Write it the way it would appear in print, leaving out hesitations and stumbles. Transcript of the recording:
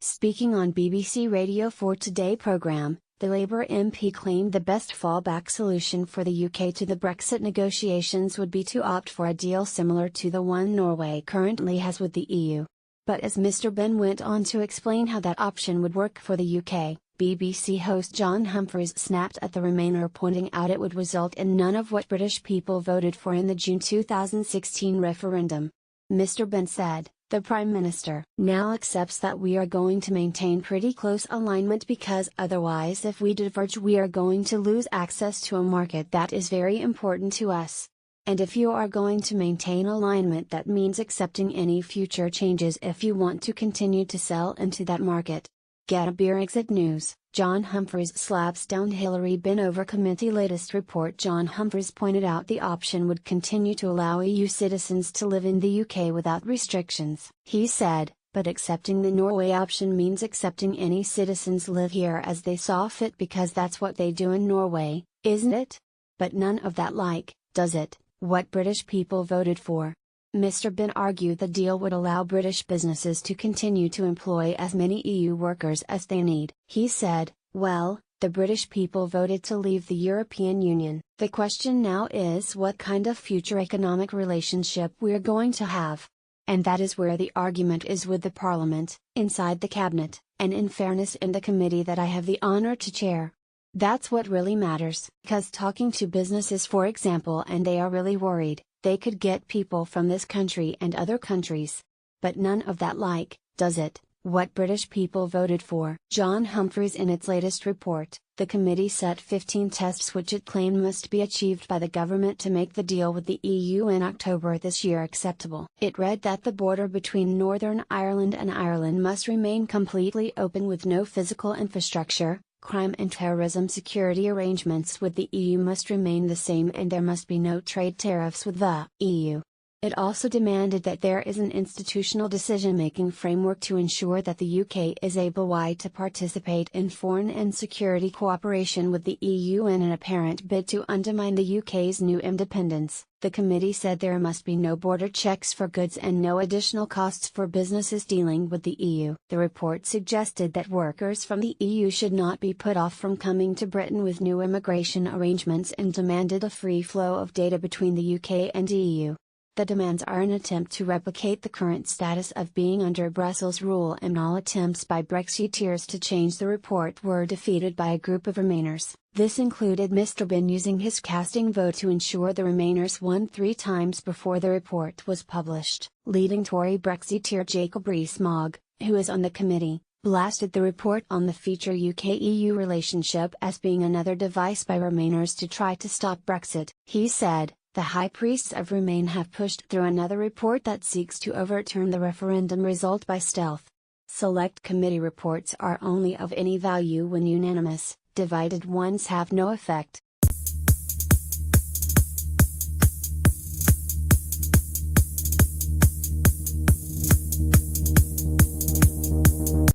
Speaking on BBC Radio 4 Today programme, the Labour MP claimed the best fallback solution for the UK to the Brexit negotiations would be to opt for a deal similar to the one Norway currently has with the EU. But as Mr. Benn went on to explain how that option would work for the UK, BBC host John Humphrys snapped at the Remainer, pointing out it would result in none of what British people voted for in the June 2016 referendum. Mr. Benn said, "The Prime Minister now accepts that we are going to maintain pretty close alignment because otherwise if we diverge we are going to lose access to a market that is very important to us. And if you are going to maintain alignment, that means accepting any future changes if you want to continue to sell into that market." Get a beer. Exit News. John Humphrys slaps down Hilary Benn over committee latest report. John Humphrys pointed out the option would continue to allow EU citizens to live in the UK without restrictions. He said, "But accepting the Norway option means accepting any citizens live here as they saw fit because that's what they do in Norway, isn't it? But none of that, does it, what British people voted for?" Mr. Benn argued the deal would allow British businesses to continue to employ as many EU workers as they need. He said, "Well, the British people voted to leave the European Union. The question now is what kind of future economic relationship we're going to have. And that is where the argument is with the Parliament, inside the Cabinet, and in fairness in the committee that I have the honour to chair. That's what really matters. Because talking to businesses, for example, and they are really worried, they could get people from this country and other countries. But none of that, does it, what British people voted for?" John Humphrys. In its latest report, the committee set 15 tests which it claimed must be achieved by the government to make the deal with the EU in October this year acceptable. It read that the border between Northern Ireland and Ireland must remain completely open with no physical infrastructure. Crime and terrorism security arrangements with the EU must remain the same, and there must be no trade tariffs with the EU. It also demanded that there is an institutional decision-making framework to ensure that the UK is able to participate in foreign and security cooperation with the EU in an apparent bid to undermine the UK's new independence. The committee said there must be no border checks for goods and no additional costs for businesses dealing with the EU. The report suggested that workers from the EU should not be put off from coming to Britain with new immigration arrangements and demanded a free flow of data between the UK and EU. The demands are an attempt to replicate the current status of being under Brussels rule, and all attempts by Brexiteers to change the report were defeated by a group of Remainers. This included Mr. Benn using his casting vote to ensure the Remainers won 3 times before the report was published. Leading Tory Brexiteer Jacob Rees-Mogg, who is on the committee, blasted the report on the future UK-EU relationship as being another device by Remainers to try to stop Brexit. He said, "The High Priests of Remain have pushed through another report that seeks to overturn the referendum result by stealth. Select committee reports are only of any value when unanimous, divided ones have no effect."